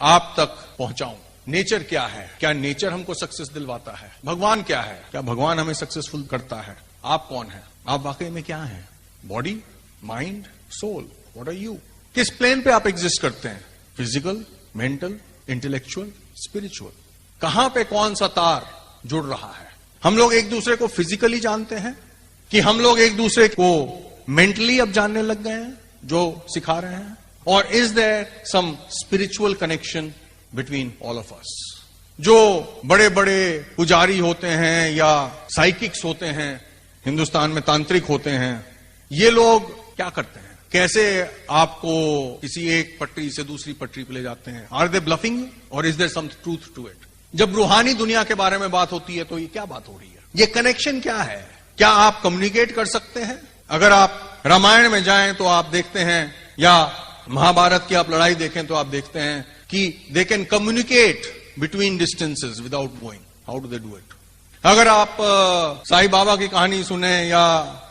आप तक पहुंचाऊं। नेचर क्या है? क्या नेचर हमको सक्सेस दिलवाता है? भगवान क्या है? क्या भगवान हमें सक्सेसफुल करता है? आप कौन है? आप वाकई में क्या हैं? Body, mind, soul, what are you? किस प्लेन पे आप एग्जिस्ट करते हैं? Physical, mental, intellectual, spiritual? कहां पे कौन सा तार जुड़ रहा है? हम लोग एक दूसरे को फिजिकली जानते हैं कि हम लोग एक दूसरे को मेंटली अब जानने लग गए हैं जो सिखा रहे हैं? और is there some spiritual connection between all of us? जो बड़े बड़े पुजारी होते हैं या साइकिक्स होते हैं, हिंदुस्तान में तांत्रिक होते हैं, ये लोग क्या करते हैं? कैसे आपको किसी एक पटरी से दूसरी पटरी पे ले जाते हैं? आर दे ब्लफिंग और is there some truth to it? जब रूहानी दुनिया के बारे में बात होती है तो ये क्या बात हो रही है? ये कनेक्शन क्या है? क्या आप कम्युनिकेट कर सकते हैं? अगर आप रामायण में जाएं तो आप देखते हैं, या महाभारत की आप लड़ाई देखें तो आप देखते हैं कि they can communicate between distances without going. How do they do it? अगर आप साईं बाबा की कहानी सुने या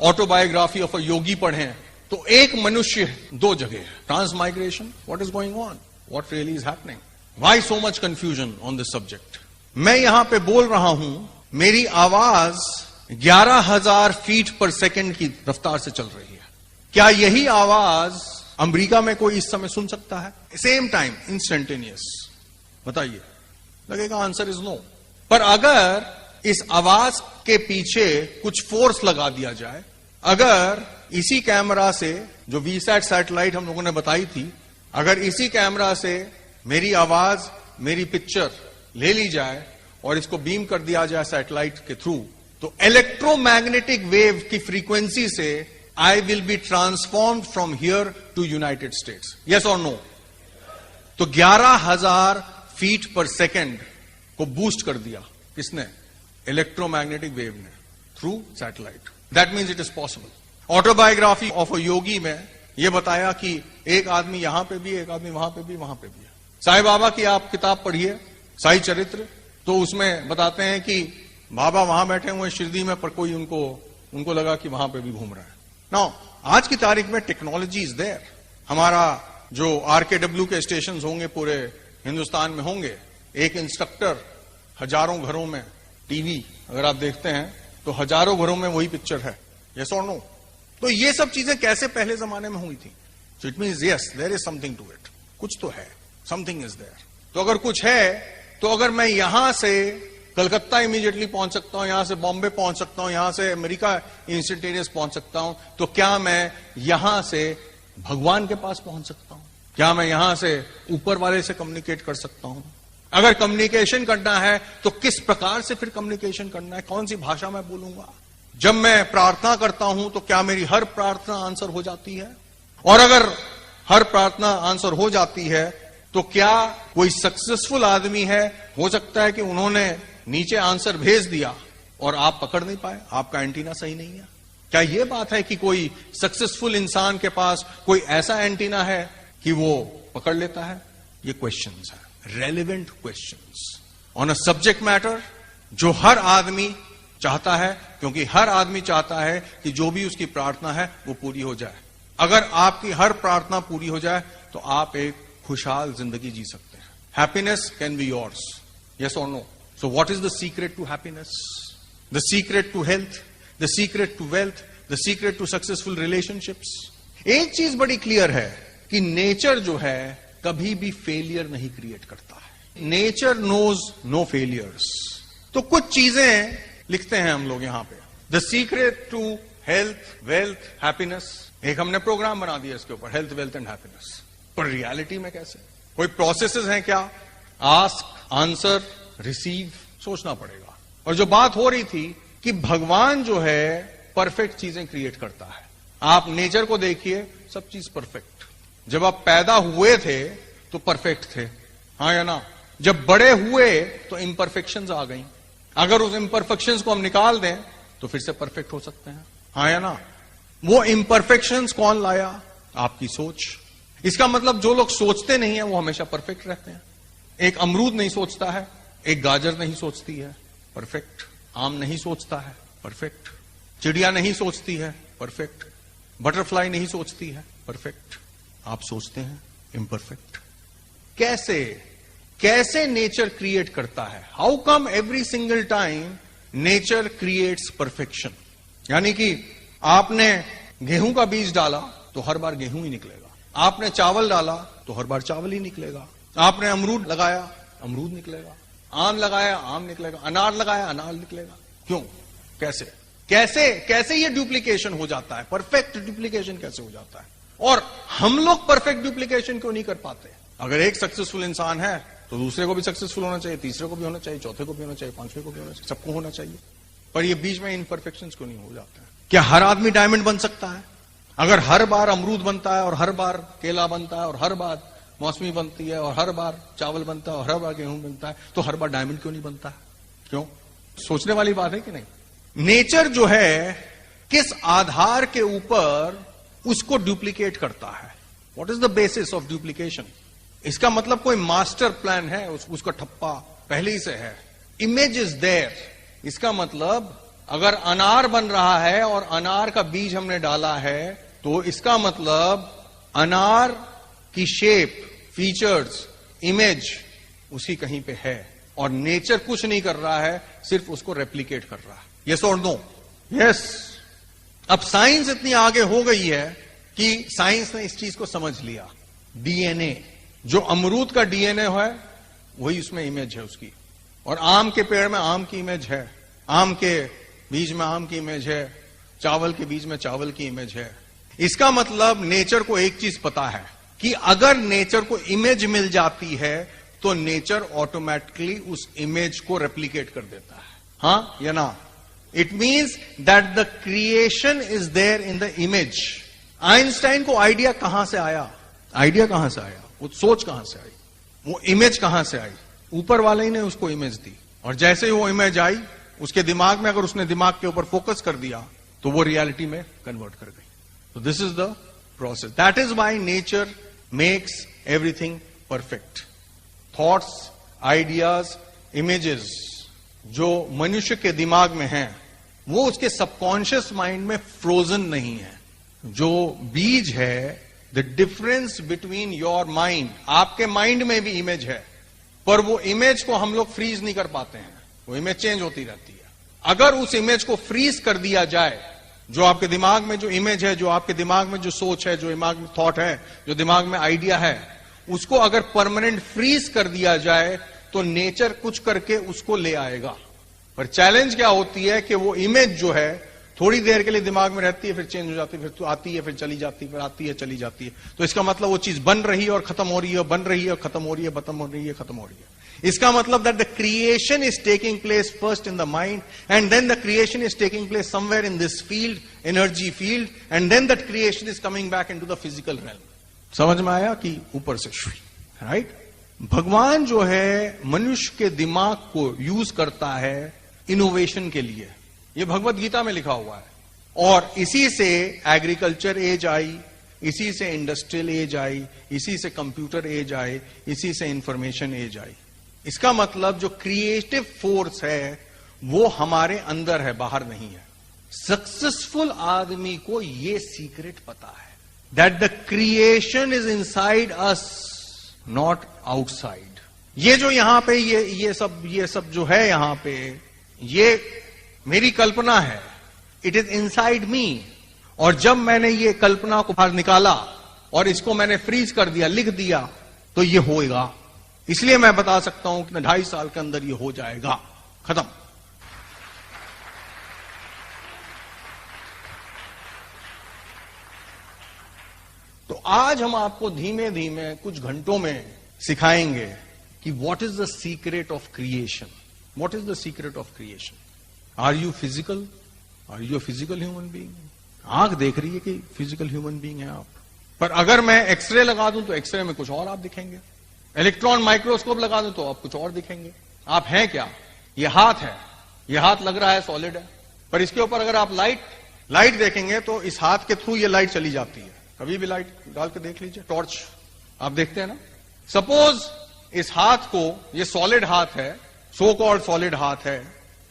ऑटोबायोग्राफी ऑफ अ योगी पढ़ें तो एक मनुष्य दो जगह है। Transmigration, what is going on? What really is happening? Why so much confusion on this subject? मैं यहां पे बोल रहा हूं, मेरी आवाज 11,000 फीट पर सेकंड की रफ्तार से चल रही है। क्या यही आवाज अमेरिका में कोई इस समय सुन सकता है? Same time, instantaneous? बताइए। लगेगा आंसर इज नो। पर अगर इस आवाज के पीछे कुछ फोर्स लगा दिया जाए, अगर इसी कैमरा से, जो वीसैट सैटेलाइट हम लोगों ने बताई थी, अगर इसी कैमरा से मेरी आवाज, मेरी पिक्चर ले ली जाए और इसको बीम कर दिया जाए सैटेलाइट के थ्रू, तो इलेक्ट्रोमैग्नेटिक वेव की फ्रीक्वेंसी से I will be transformed from here to United States. Yes और नो? तो 11,000 फीट पर सेकेंड को बूस्ट कर दिया किसने? इलेक्ट्रोमैग्नेटिक वेव ने, through satellite. That means it is possible. Autobiography of a yogi में यह बताया कि एक आदमी यहां पे भी, एक आदमी वहां पे भी, वहां पे भी है। साईं बाबा की आप किताब पढ़िए, साई चरित्र, तो उसमें बताते हैं कि बाबा वहां बैठे हुए शिरडी में, पर कोई उनको लगा कि वहां पे भी घूम रहा है। नाउ आज की तारीख में टेक्नोलॉजी इज देयर। हमारा जो आरकेडब्ल्यू के स्टेशन होंगे पूरे हिंदुस्तान में होंगे, एक इंस्ट्रक्टर, हजारों घरों में टीवी अगर आप देखते हैं तो हजारों घरों में वही पिक्चर है। यस और नो? तो ये सब चीजें कैसे पहले जमाने में हुई थी? So it means yes, there is something to it. कुछ तो है, समथिंग इज देयर। तो अगर कुछ है, तो अगर मैं यहां से कलकत्ता इमीडिएटली पहुंच सकता हूं, यहां से बॉम्बे पहुंच सकता हूं, यहां से अमेरिका इंस्टेंटेनियस पहुंच सकता हूं, तो क्या मैं यहां से भगवान के पास पहुंच सकता हूं? क्या मैं यहां से ऊपर वाले से कम्युनिकेट कर सकता हूं? अगर कम्युनिकेशन करना है तो किस प्रकार से फिर कम्युनिकेशन करना है? कौन सी भाषा मैं बोलूंगा? जब मैं प्रार्थना करता हूं तो क्या मेरी हर प्रार्थना आंसर हो जाती है? और अगर हर प्रार्थना आंसर हो जाती है तो क्या कोई सक्सेसफुल आदमी है, हो सकता है कि उन्होंने नीचे आंसर भेज दिया और आप पकड़ नहीं पाए, आपका एंटीना सही नहीं है? क्या यह बात है कि कोई सक्सेसफुल इंसान के पास कोई ऐसा एंटीना है कि वो पकड़ लेता है? ये क्वेश्चंस हैं, relevant questions on a subject matter जो हर आदमी चाहता है, क्योंकि हर आदमी चाहता है कि जो भी उसकी प्रार्थना है वो पूरी हो जाए। अगर आपकी हर प्रार्थना पूरी हो जाए तो आप एक खुशहाल जिंदगी जी सकते हैं। Happiness can be yours. Yes और no? So what is the secret to happiness? The secret to health? The secret to wealth? The secret to successful relationships? एक चीज बड़ी क्लियर है कि नेचर जो है कभी भी फेलियर नहीं क्रिएट करता है। Nature knows no failures. तो कुछ चीजें लिखते हैं हम लोग यहां पे, the secret to health, wealth, happiness. एक हमने प्रोग्राम बना दिया इसके ऊपर, हेल्थ, वेल्थ एंड हैप्पीनेस। पर रियलिटी में कैसे? कोई प्रोसेसेस हैं क्या? आस्क, आंसर, रिसीव, सोचना पड़ेगा। और जो बात हो रही थी कि भगवान जो है परफेक्ट चीजें क्रिएट करता है। आप नेचर को देखिए, सब चीज परफेक्ट। जब आप पैदा हुए थे तो परफेक्ट थे, हाँ या ना? जब बड़े हुए तो इम्परफेक्शंस आ गई। अगर उस इम्परफेक्शंस को हम निकाल दें तो फिर से परफेक्ट हो सकते हैं, हाँ या ना? वो इम्परफेक्शंस कौन लाया? आपकी सोच। इसका मतलब जो लोग सोचते नहीं है वो हमेशा परफेक्ट रहते हैं। एक अमरूद नहीं सोचता है, एक गाजर नहीं सोचती है, परफेक्ट। आम नहीं सोचता है, परफेक्ट। चिड़िया नहीं सोचती है, परफेक्ट। बटरफ्लाई नहीं सोचती है, परफेक्ट। आप सोचते हैं, इम्परफेक्ट। कैसे कैसे नेचर क्रिएट करता है, how come every single time nature creates perfection. यानी कि आपने गेहूं का बीज डाला तो हर बार गेहूं ही निकलेगा, आपने चावल डाला तो हर बार चावल ही निकलेगा, आपने अमरूद लगाया अमरूद निकलेगा, आम लगाया आम निकलेगा, अनार लगाया अनार निकलेगा। क्यों, कैसे कैसे कैसे ये डुप्लीकेशन हो जाता है, परफेक्ट डुप्लीकेशन कैसे हो जाता है? और हम लोग परफेक्ट डुप्लीकेशन क्यों नहीं कर पाते? अगर एक सक्सेसफुल इंसान है तो दूसरे को भी सक्सेसफुल होना चाहिए, तीसरे को भी होना चाहिए, चौथे को भी होना चाहिए, पांचवें को भी होना चाहिए, सबको होना चाहिए। पर ये बीच में इनपरफेक्शंस क्यों नहीं हो जाता है? क्या हर आदमी डायमंड बन सकता है? अगर हर बार अमरूद बनता है और हर बार केला बनता है और हर बार मौसमी बनती है और हर बार चावल बनता है और हर बार गेहूं बनता है, तो हर बार डायमंड क्यों नहीं बनता है? क्यों? सोचने वाली बात है कि नहीं? नेचर जो है किस आधार के ऊपर उसको डुप्लीकेट करता है? What is the basis of duplication? इसका मतलब कोई मास्टर प्लान है, उसका ठप्पा पहले ही से है। Image is there. इसका मतलब अगर अनार बन रहा है और अनार का बीज हमने डाला है, तो इसका मतलब अनार की शेप, फीचर्स, इमेज उसी कहीं पे है और नेचर कुछ नहीं कर रहा है, सिर्फ उसको रेप्लिकेट कर रहा है। यस और नो? यस। अब साइंस इतनी आगे हो गई है कि साइंस ने इस चीज को समझ लिया। डीएनए, जो अमरूद का डीएनए है वही उसमें इमेज है उसकी, और आम के पेड़ में आम की इमेज है, आम के बीज में आम की इमेज है, चावल के बीज में चावल की इमेज है। इसका मतलब नेचर को एक चीज पता है कि अगर नेचर को इमेज मिल जाती है तो नेचर ऑटोमेटिकली उस इमेज को रेप्लिकेट कर देता है। हां या ना? It means that the creation is there in the image. Einstein को आइडिया कहां से आया? आइडिया कहां से आया? वो सोच कहां से आई? वो इमेज कहां से आई? ऊपर वाले ही ने उसको इमेज दी, और जैसे ही वो इमेज आई उसके दिमाग में, अगर उसने दिमाग के ऊपर फोकस कर दिया तो वो रियलिटी में कन्वर्ट कर गई। तो this is the process. That is why nature makes everything perfect. Thoughts, ideas, images जो मनुष्य के दिमाग में हैं, वो उसके सबकॉन्शियस माइंड में फ्रोजन नहीं है। जो बीज है, the difference between your mind, आपके माइंड में भी इमेज है, पर वो इमेज को हम लोग फ्रीज नहीं कर पाते हैं, वो इमेज चेंज होती रहती है। अगर उस इमेज को फ्रीज कर दिया जाए, जो आपके दिमाग में जो इमेज है, जो आपके दिमाग में जो सोच है, जो दिमाग में थॉट है, जो दिमाग में आइडिया है, उसको अगर परमानेंट फ्रीज कर दिया जाए तो नेचर कुछ करके उसको ले आएगा। पर चैलेंज क्या होती है कि वो इमेज जो है थोड़ी देर के लिए दिमाग में रहती है, फिर चेंज हो जाती है, फिर तो आती है, फिर चली जाती है, फिर आती है, चली जाती है। तो इसका मतलब वो चीज बन रही है और खत्म हो रही है, बन रही है और खत्म हो रही है, खत्म हो रही है, खत्म हो रही है। इसका मतलब that the creation is taking place first in the mind, and then the creation is taking place somewhere in this field, energy field, and then that creation is coming back into the physical realm. समझ में आया कि ऊपर से? Right? भगवान जो है मनुष्य के दिमाग को यूज करता है इनोवेशन के लिए। ये भगवत गीता में लिखा हुआ है, और इसी से एग्रीकल्चर एज आई, इसी से इंडस्ट्रियल एज आई, इसी से कंप्यूटर एज आई, इसी से इंफॉर्मेशन एज आई। इसका मतलब जो क्रिएटिव फोर्स है वो हमारे अंदर है, बाहर नहीं है। सक्सेसफुल आदमी को ये सीक्रेट पता है, that the creation is inside us, not outside. ये जो यहां पे ये सब जो है यहां पे, ये मेरी कल्पना है, इट इज इनसाइड मी। और जब मैंने ये कल्पना को बाहर निकाला और इसको मैंने फ्रीज कर दिया, लिख दिया, तो ये होएगा। इसलिए मैं बता सकता हूं कि 2.5 साल के अंदर ये हो जाएगा, खत्म। तो आज हम आपको धीमे धीमे कुछ घंटों में सिखाएंगे कि what is the secret of creation. What is the secret of creation? Are you physical? Are you a physical human being? आंख देख रही है कि फिजिकल ह्यूमन बीइंग है आप, पर अगर मैं एक्सरे लगा दूं तो एक्सरे में कुछ और आप दिखेंगे, इलेक्ट्रॉन माइक्रोस्कोप लगा दूं तो आप कुछ और दिखेंगे। आप हैं क्या? ये हाथ है, ये हाथ लग रहा है सॉलिड है, पर इसके ऊपर अगर आप लाइट देखेंगे तो इस हाथ के थ्रू ये लाइट चली जाती है। कभी भी लाइट डाल के देख लीजिए, टॉर्च आप देखते हैं ना। सपोज इस हाथ को, ये सॉलिड हाथ है, सो कॉल्ड सॉलिड हाथ है,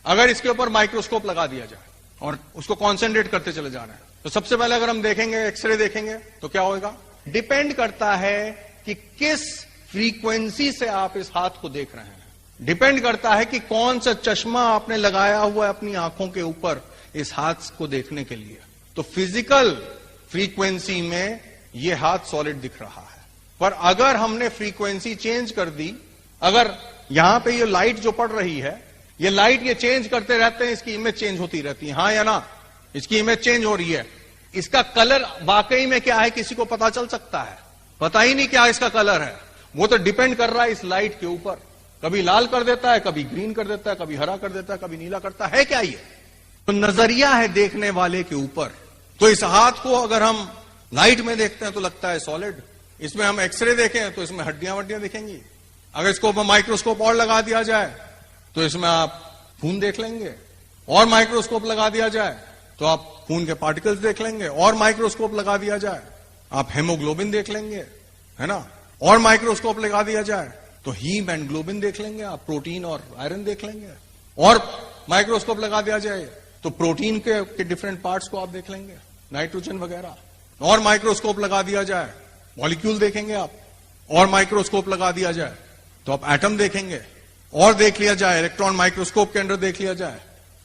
अगर इसके ऊपर माइक्रोस्कोप लगा दिया जाए और उसको कॉन्सेंट्रेट करते चले जाना है, तो सबसे पहले अगर हम देखेंगे, एक्सरे देखेंगे, तो क्या होगा? डिपेंड करता है कि किस फ्रीक्वेंसी से आप इस हाथ को देख रहे हैं। डिपेंड करता है कि कौन सा चश्मा आपने लगाया हुआ है अपनी आंखों के ऊपर इस हाथ को देखने के लिए। तो फिजिकल फ्रीक्वेंसी में यह हाथ सॉलिड दिख रहा है, पर अगर हमने फ्रीक्वेंसी चेंज कर दी, अगर यहां पे ये लाइट जो पड़ रही है, ये लाइट ये चेंज करते रहते हैं, इसकी इमेज चेंज होती रहती है, हां या ना? इसकी इमेज चेंज हो रही है। इसका कलर वाकई में क्या है किसी को पता चल सकता है? पता ही नहीं क्या इसका कलर है। वो तो डिपेंड कर रहा है इस लाइट के ऊपर, कभी लाल कर देता है, कभी ग्रीन कर देता है, कभी हरा कर देता है, कभी नीला करता है। क्या ये तो नजरिया है देखने वाले के ऊपर। तो इस हाथ को अगर हम लाइट में देखते हैं तो लगता है सॉलिड, इसमें हम एक्सरे देखें तो इसमें हड्डियां वड्डियां दिखेंगी। अगर इसको माइक्रोस्कोप और लगा दिया जाए तो इसमें आप खून देख लेंगे, और माइक्रोस्कोप लगा दिया जाए तो आप खून के पार्टिकल्स देख लेंगे, और माइक्रोस्कोप लगा दिया जाए आप हेमोग्लोबिन देख लेंगे, है ना? और माइक्रोस्कोप लगा दिया जाए तो हीम एंड ग्लोबिन देख लेंगे आप, प्रोटीन और आयरन देख लेंगे, और माइक्रोस्कोप लगा दिया जाए तो प्रोटीन के डिफरेंट पार्ट्स को आप देख लेंगे, नाइट्रोजन वगैरह। और माइक्रोस्कोप लगा दिया जाए मॉलिक्यूल देखेंगे आप, और माइक्रोस्कोप लगा दिया जाए तो आप एटम देखेंगे, और देख लिया जाए इलेक्ट्रॉन माइक्रोस्कोप के अंदर देख लिया जाए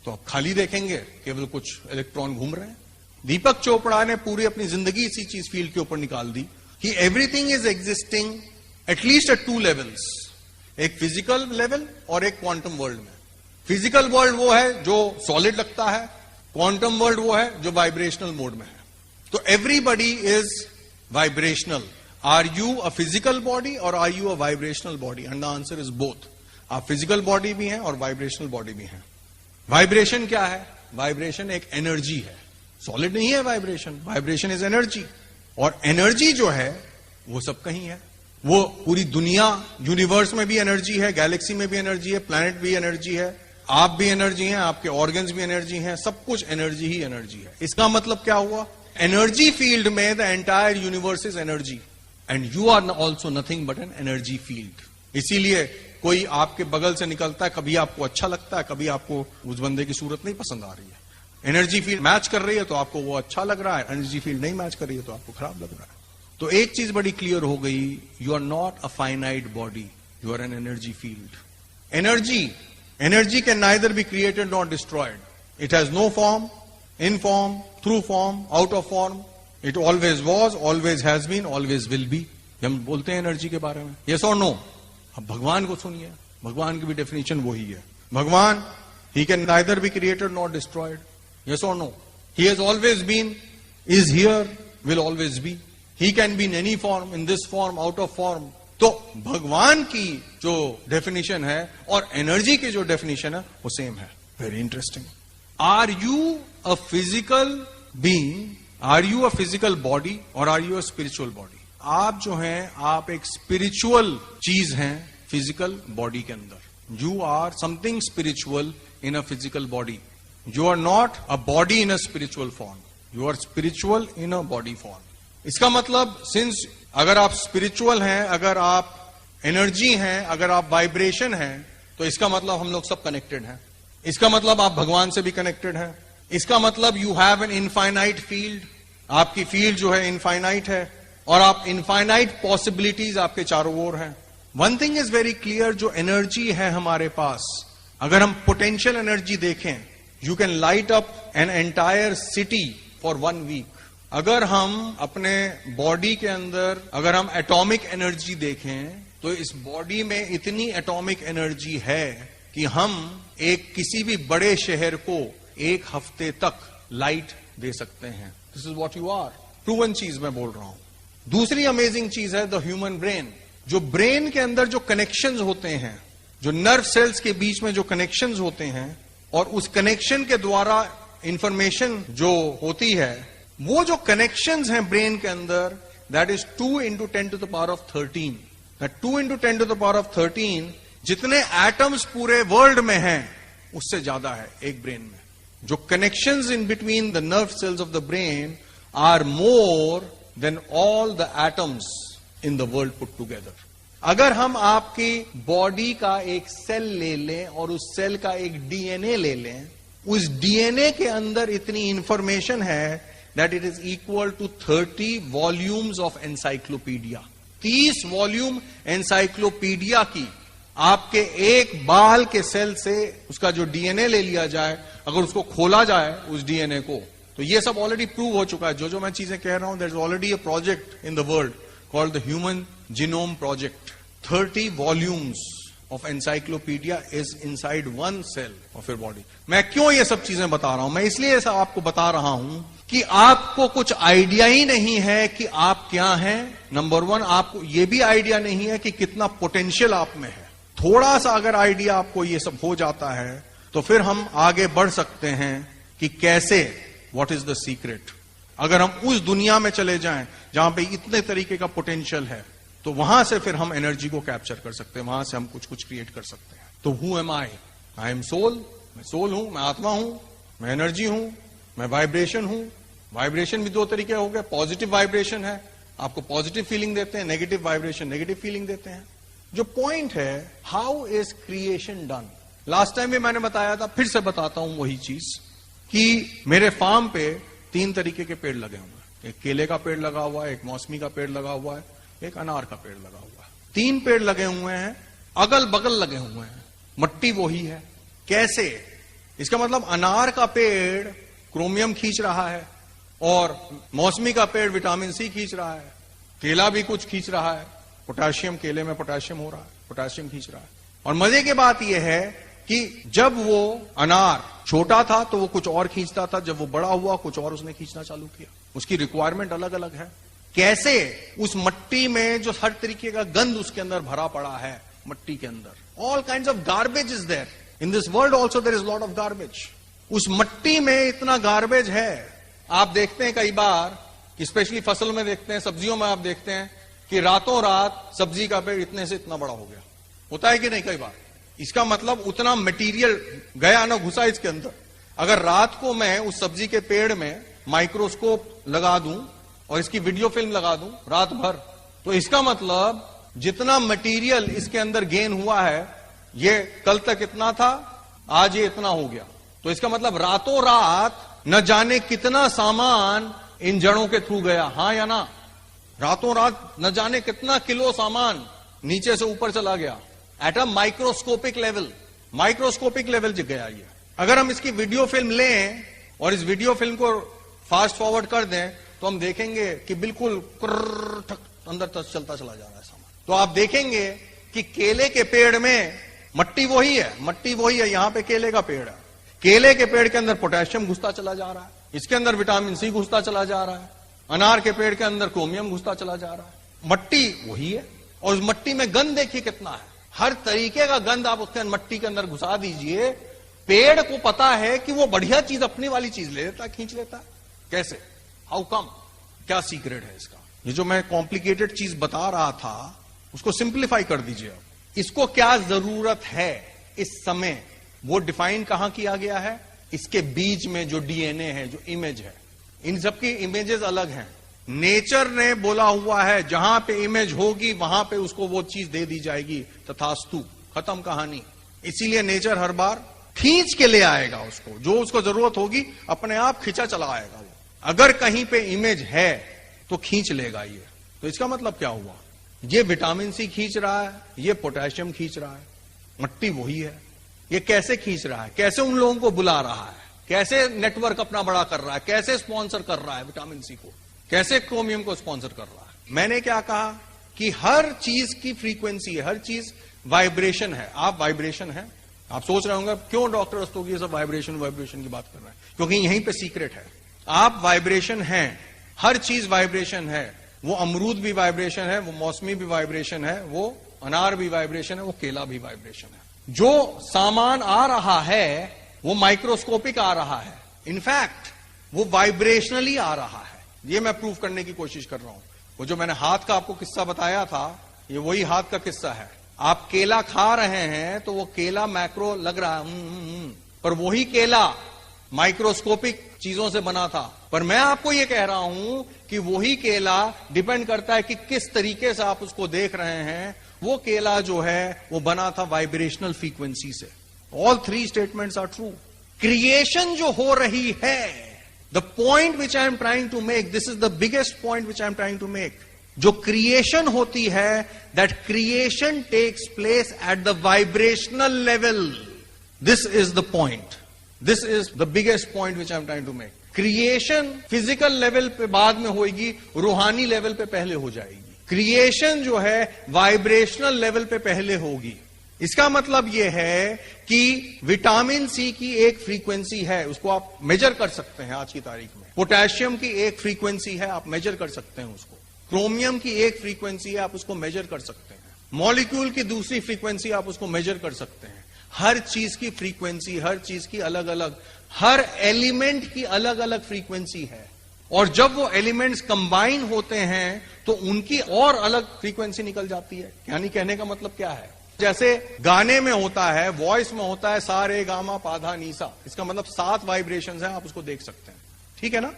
तो आप खाली देखेंगे, केवल कुछ इलेक्ट्रॉन घूम रहे हैं। दीपक चोपड़ा ने पूरी अपनी जिंदगी इसी चीज फील्ड के ऊपर निकाल दी कि everything is existing at least at 2 levels, एक फिजिकल लेवल और एक क्वांटम वर्ल्ड में। फिजिकल वर्ल्ड वो है जो सॉलिड लगता है, क्वांटम वर्ल्ड वो है जो वाइब्रेशनल मोड में है। तो everybody is vibrational. Are you a physical body और are you a vibrational body? And the answer is both. आप फिजिकल बॉडी भी हैं और वाइब्रेशनल बॉडी भी हैं। वाइब्रेशन क्या है? वाइब्रेशन एक एनर्जी है, सॉलिड नहीं है वाइब्रेशन। वाइब्रेशन इज एनर्जी, और एनर्जी जो है वो सब कहीं है। वो पूरी दुनिया, यूनिवर्स में भी एनर्जी है, गैलेक्सी में भी एनर्जी है, प्लैनेट भी एनर्जी है, आप भी एनर्जी हैं, आपके ऑर्गन्स भी एनर्जी हैं, सब कुछ एनर्जी ही एनर्जी है। इसका मतलब क्या हुआ? एनर्जी फील्ड में the entire universe is energy, and you are also nothing but an energy field. इसीलिए कोई आपके बगल से निकलता है, कभी आपको अच्छा लगता है, कभी आपको उस बंदे की सूरत नहीं पसंद आ रही है। एनर्जी फील्ड मैच कर रही है तो आपको वो अच्छा लग रहा है, एनर्जी फील्ड नहीं मैच कर रही है तो आपको खराब लग रहा है। तो एक चीज बड़ी क्लियर हो गई, you are not a finite body, you are an energy field. Energy can neither be created not destroyed. It has no form, in form, through form, out of form. It always was, always has been, always will be. हम बोलते हैं energy के बारे में, yes और no. अब भगवान को सुनिए, भगवान की भी डेफिनेशन वही है। भगवान, he can neither be created not destroyed, yes or no? He has always been, is here, will always be. He can be in any form, in this form, out of form. तो भगवान की जो definition है और energy की जो definition है वो सेम है। Very interesting. Are you a physical being, are you a physical body, और are you a spiritual body? आप जो हैं, आप एक स्पिरिचुअल चीज हैं फिजिकल बॉडी के अंदर। You are something spiritual in a physical body. You are not a body in a spiritual form. You are spiritual in a body form. इसका मतलब, सिंस अगर आप स्पिरिचुअल हैं, अगर आप एनर्जी हैं, अगर आप वाइब्रेशन हैं, तो इसका मतलब हम लोग सब कनेक्टेड हैं। इसका मतलब आप भगवान से भी कनेक्टेड हैं। इसका मतलब you have an infinite field, आपकी फील्ड जो है इनफाइनाइट है, और आप इनफाइनाइट पॉसिबिलिटीज आपके चारों ओर हैं। One thing is very clear, जो एनर्जी है हमारे पास, अगर हम पोटेंशियल एनर्जी देखें, You can light up an entire city for 1 week. अगर हम अपने बॉडी के अंदर, अगर हम एटॉमिक एनर्जी देखें, तो इस बॉडी में इतनी एटॉमिक एनर्जी है कि हम एक किसी भी बड़े शहर को 1 हफ्ते तक लाइट दे सकते हैं। This is what you are. Proven चीज मैं बोल रहा हूं। दूसरी अमेजिंग चीज है द ह्यूमन ब्रेन। जो ब्रेन के अंदर जो कनेक्शंस होते हैं, जो नर्व सेल्स के बीच में जो कनेक्शंस होते हैं, और उस कनेक्शन के द्वारा इंफॉर्मेशन जो होती है, वो जो कनेक्शंस हैं ब्रेन के अंदर, दैट इज 2 × 10⁻13। दैट 2 × 10⁻13 जितने एटम्स पूरे वर्ल्ड में हैं, उससे ज्यादा है एक ब्रेन में। जो connections in between the nerve cells of the brain are more than all the atoms in the world put together. अगर हम आपकी बॉडी का एक सेल ले लें और उस सेल का एक डीएनए ले लें, उस डीएनए के अंदर इतनी इंफॉर्मेशन है that it is equal to 30 volumes of encyclopedia. 30 volume encyclopedia की आपके एक बाल के सेल से उसका जो डीएनए ले लिया जाए, अगर उसको खोला जाए उस डीएनए को, तो ये सब ऑलरेडी प्रूव हो चुका है। जो मैं चीजें कह रहा हूं, there is already a project in the world called the human genome project. 30 volumes of encyclopedia is inside one cell of your body. मैं क्यों ये सब चीजें बता रहा हूं? मैं इसलिए ऐसा आपको बता रहा हूं कि आपको कुछ आइडिया ही नहीं है कि आप क्या हैं। नंबर 1, आपको ये भी आइडिया नहीं है कि कितना पोटेंशियल आप में है। थोड़ा सा अगर आइडिया आपको ये सब हो जाता है तो फिर हम आगे बढ़ सकते हैं कि कैसे, व्हाट इज द सीक्रेट। अगर हम उस दुनिया में चले जाएं जहां पे इतने तरीके का पोटेंशियल है, तो वहां से फिर हम एनर्जी को कैप्चर कर सकते हैं, वहां से हम कुछ क्रिएट कर सकते हैं। तो who am I? I am soul. मैं सोल हूं, मैं आत्मा हूं, मैं एनर्जी हूं, मैं वाइब्रेशन हूं। वाइब्रेशन भी 2 तरीके हो गए। पॉजिटिव वाइब्रेशन है, आपको पॉजिटिव फीलिंग देते हैं, नेगेटिव वाइब्रेशन नेगेटिव फीलिंग देते हैं। जो पॉइंट है, how is creation done. Last time भी मैंने बताया था, फिर से बताता हूं वही चीज, कि मेरे फार्म पे 3 तरीके के पेड़ लगे हुए हैं। एक केले का पेड़ लगा हुआ है, एक मौसमी का पेड़ लगा हुआ है, एक अनार का पेड़ लगा हुआ है। 3 पेड़ लगे हुए हैं, अगल बगल लगे हुए हैं, मट्टी वही है। कैसे? इसका मतलब अनार का पेड़ क्रोमियम खींच रहा है और मौसमी का पेड़ विटामिन सी खींच रहा है, केला भी कुछ खींच रहा है, पोटेशियम, केले में पोटेशियम हो रहा है, पोटेशियम खींच रहा है। और मजे की बात यह है कि जब वो अनार छोटा था तो वो कुछ और खींचता था, जब वो बड़ा हुआ कुछ और उसने खींचना चालू किया। उसकी रिक्वायरमेंट अलग अलग है। कैसे? उस मट्टी में जो हर तरीके का गंध उसके अंदर भरा पड़ा है, मट्टी के अंदर all kinds of garbage is there. In this world also there is lot of garbage. उस मट्टी में इतना गार्बेज है। आप देखते हैं कई बार कि स्पेशली फसल में देखते हैं, सब्जियों में आप देखते हैं कि रातों रात सब्जी का पेड़ इतने से इतना बड़ा हो गया। होता है कि नहीं? कई बार इसका मतलब उतना मटेरियल गया ना, घुसा इसके अंदर। अगर रात को मैं उस सब्जी के पेड़ में माइक्रोस्कोप लगा दूं और इसकी वीडियो फिल्म लगा दूं रात भर, तो इसका मतलब जितना मटेरियल इसके अंदर गेन हुआ है, ये कल तक इतना था, आज ये इतना हो गया। तो इसका मतलब रातों रात न जाने कितना सामान इन जड़ों के थ्रू गया। हां या ना? रातों रात न जाने कितना किलो सामान नीचे से ऊपर चला गया, at a microscopic level. Microscopic level जो गया ये। अगर हम इसकी वीडियो फिल्म लें और इस वीडियो फिल्म को फास्ट फॉरवर्ड कर दें, तो हम देखेंगे कि बिल्कुल अंदर तक चलता चला जा रहा है सामान। तो आप देखेंगे कि केले के पेड़ में मट्टी वही है, मट्टी वही है, यहां पे केले का पेड़ है। केले के पेड़ के अंदर पोटेशियम घुसता चला जा रहा है, इसके अंदर विटामिन सी घुसता चला जा रहा है, अनार के पेड़ के अंदर क्रोमियम घुसता चला जा रहा है। मट्टी वही है, और उस मट्टी में गंध देखिए कितना है। हर तरीके का गंध आप उसके मट्टी के अंदर घुसा दीजिए। पेड़ को पता है कि वो बढ़िया चीज, अपनी वाली चीज ले लेता है, खींच लेता है। कैसे? How come? क्या सीक्रेट है इसका? ये जो मैं कॉम्प्लिकेटेड चीज बता रहा था, उसको सिंप्लीफाई कर दीजिए। अब इसको क्या जरूरत है इस समय, वो डिफाइन कहां किया गया है? इसके बीच में जो डीएनए है, जो इमेज है, इन सबकी इमेजेस अलग हैं। नेचर ने बोला हुआ है जहां पे इमेज होगी वहां पे उसको वो चीज दे दी जाएगी, तथास्तु, खत्म कहानी। इसीलिए नेचर हर बार खींच के ले आएगा उसको, जो उसको जरूरत होगी अपने आप खींचा चला आएगा वो। अगर कहीं पे इमेज है तो खींच लेगा ये। तो इसका मतलब क्या हुआ? ये विटामिन सी खींच रहा है, ये पोटेशियम खींच रहा है, मट्टी वही है। ये कैसे खींच रहा है? कैसे उन लोगों को बुला रहा है? कैसे नेटवर्क अपना बड़ा कर रहा है? कैसे स्पॉन्सर कर रहा है विटामिन सी को? कैसे क्रोमियम को स्पॉन्सर कर रहा है? मैंने क्या कहा कि हर चीज की फ्रीक्वेंसी है, हर चीज वाइब्रेशन है। आप वाइब्रेशन है। आप सोच रहे होंगे क्यों डॉक्टर रस्तोगी ये सब वाइब्रेशन की बात कर रहे हैं? क्योंकि यहीं पे सीक्रेट है। आप वाइब्रेशन हैं, हर चीज वाइब्रेशन है। वो अमरूद भी वाइब्रेशन है, वो मौसमी भी वाइब्रेशन है, वो अनार भी वाइब्रेशन है, वो केला भी वाइब्रेशन है। जो सामान आ रहा है वो माइक्रोस्कोपिक आ रहा है, इनफैक्ट वो वाइब्रेशनली आ रहा है। ये मैं प्रूव करने की कोशिश कर रहा हूं। वो जो मैंने हाथ का आपको किस्सा बताया था, ये वही हाथ का किस्सा है। आप केला खा रहे हैं तो वो केला मैक्रो लग रहा है, पर वही केला माइक्रोस्कोपिक चीजों से बना था। पर मैं आपको ये कह रहा हूं कि वही केला डिपेंड करता है कि किस तरीके से आप उसको देख रहे हैं। वो केला जो है वो बना था वाइब्रेशनल फ्रीक्वेंसी से। All 3 statements are true. Creation जो हो रही है, the point which I am trying to make, this is the biggest point which I am trying to make. जो क्रिएशन होती है, that creation takes place at the vibrational level. This is the point. This is the biggest point which I am trying to make. Creation physical level पे बाद में होगी, रूहानी level पे पहले हो जाएगी. क्रिएशन जो है वाइब्रेशनल लेवल पे पहले होगी. इसका मतलब यह है कि विटामिन सी की एक फ्रीक्वेंसी है, उसको आप मेजर कर सकते हैं आज की तारीख में. पोटेशियम की एक फ्रीक्वेंसी है, आप मेजर कर सकते हैं उसको. क्रोमियम की एक फ्रीक्वेंसी है, आप उसको मेजर कर सकते हैं. मॉलिक्यूल की दूसरी फ्रीक्वेंसी, आप उसको मेजर कर सकते हैं. हर चीज की फ्रीक्वेंसी, हर चीज की अलग अलग, हर एलिमेंट की अलग अलग फ्रीक्वेंसी है. और जब वो एलिमेंट्स कंबाइन होते हैं तो उनकी और अलग फ्रीक्वेंसी निकल जाती है. यानी कहने का मतलब क्या है, जैसे गाने में होता है, वॉइस में होता है सा रे गा मा पा धा नी सा. इसका मतलब 7 वाइब्रेशंस हैं, आप उसको देख सकते हैं. ठीक है ना.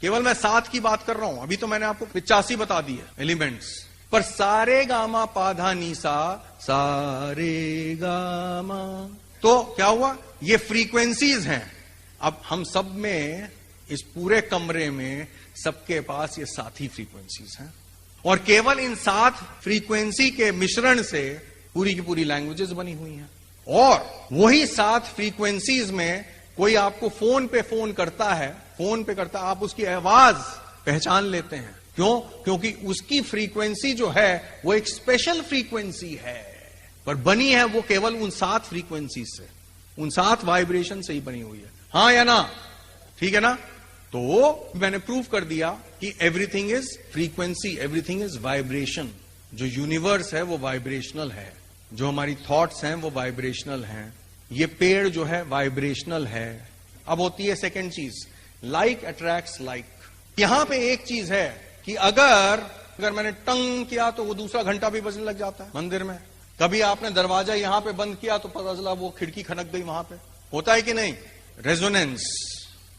केवल मैं 7 की बात कर रहा हूं. अभी तो मैंने आपको 85 बता दी है एलिमेंट्स. पर सारे गामा पाधा नीसा, सारे गामा, तो क्या हुआ, ये फ्रीक्वेंसीज हैं. अब हम सब में, इस पूरे कमरे में सबके पास ये 7 ही फ्रीक्वेंसीज हैं. और केवल इन 7 फ्रीक्वेंसी के मिश्रण से पूरी की पूरी लैंग्वेजेस बनी हुई हैं. और वही 7 फ्रीक्वेंसीज में कोई आपको फोन पे फोन करता है, आप उसकी आवाज पहचान लेते हैं. क्यों? क्योंकि उसकी फ्रीक्वेंसी जो है वो एक स्पेशल फ्रीक्वेंसी है, पर बनी है वो केवल उन 7 फ्रीक्वेंसी से, उन 7 वाइब्रेशन से ही बनी हुई है. हां या ना? ठीक है ना. तो मैंने प्रूव कर दिया कि everything is frequency, everything is vibration. जो यूनिवर्स है वो वाइब्रेशनल है, जो हमारी थॉट्स हैं वो वाइब्रेशनल हैं, ये पेड़ जो है वाइब्रेशनल है. अब होती है सेकेंड चीज, लाइक अट्रैक्ट्स लाइक. यहां पे एक चीज है कि अगर मैंने टंग किया तो वो दूसरा घंटा भी बजने लग जाता है मंदिर में. कभी आपने दरवाजा यहां पे बंद किया तो पता चला वो खिड़की खनक गई वहां पे. होता है कि नहीं? रेजोनेंस.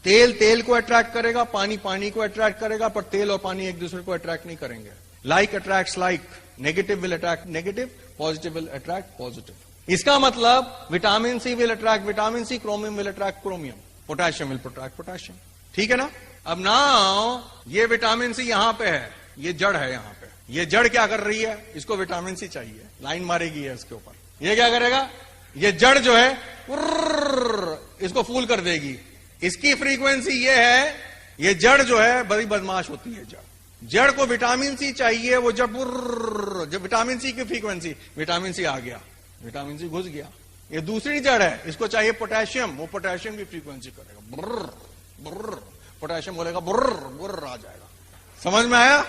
तेल को अट्रैक्ट करेगा, पानी को अट्रैक्ट करेगा, पर तेल और पानी एक दूसरे को अट्रैक्ट नहीं करेंगे. Like attracts like. Negative will attract negative, positive will attract positive. इसका मतलब vitamin C will attract vitamin C, chromium will attract chromium, potassium will attract potassium. ठीक है ना. अब नाउ ये विटामिन सी यहां पे है, ये जड़ है यहां पे. ये जड़ क्या कर रही है? इसको विटामिन सी चाहिए, लाइन मारेगी है इसके ऊपर. ये क्या करेगा? ये जड़ जो है इसको फूल कर देगी. इसकी फ्रीक्वेंसी ये है, ये जड़ जो है बड़ी बदमाश होती है. जड़ को विटामिन सी चाहिए, वो जब विटामिन सी की फ्रीक्वेंसी, विटामिन सी आ गया, विटामिन सी घुस गया. ये दूसरी जड़ है, इसको चाहिए पोटेशियम, वो पोटेशियम की फ्रीक्वेंसी करेगा, बुर्र बुर्र. पोटेशियम बोलेगा बुर्र बुर्र, आ जाएगा. समझ में आया?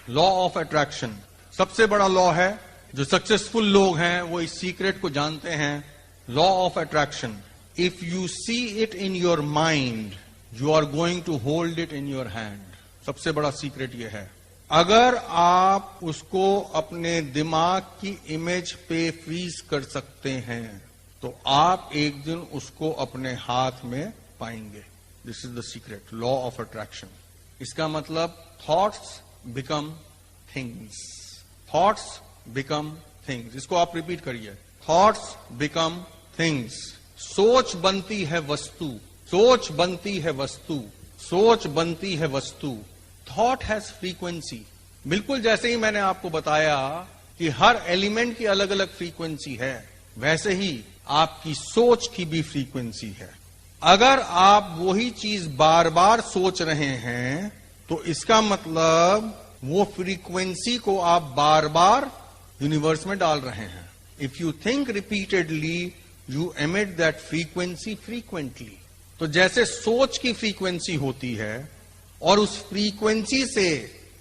लॉ ऑफ अट्रैक्शन सबसे बड़ा लॉ है. जो सक्सेसफुल लोग हैं वो इस सीक्रेट को जानते हैं. Law of attraction, if you see it in your mind, you are going to hold it in your hand. सबसे बड़ा सीक्रेट ये है. अगर आप उसको अपने दिमाग की इमेज पे फ्रीज कर सकते हैं तो आप एक दिन उसको अपने हाथ में पाएंगे. This is the secret, law of attraction. इसका मतलब thoughts become things. Thoughts become things. इसको आप रिपीट करिए. Thoughts become things. सोच बनती है वस्तु, सोच बनती है वस्तु, सोच बनती है वस्तु. Thought has frequency. बिल्कुल जैसे ही मैंने आपको बताया कि हर एलिमेंट की अलग अलग फ्रीक्वेंसी है, वैसे ही आपकी सोच की भी फ्रीक्वेंसी है. अगर आप वही चीज बार बार सोच रहे हैं तो इसका मतलब वो फ्रीक्वेंसी को आप बार बार यूनिवर्स में डाल रहे हैं. If you think repeatedly you emit that frequency frequently. तो जैसे सोच की फ्रीक्वेंसी होती है और उस फ्रीक्वेंसी से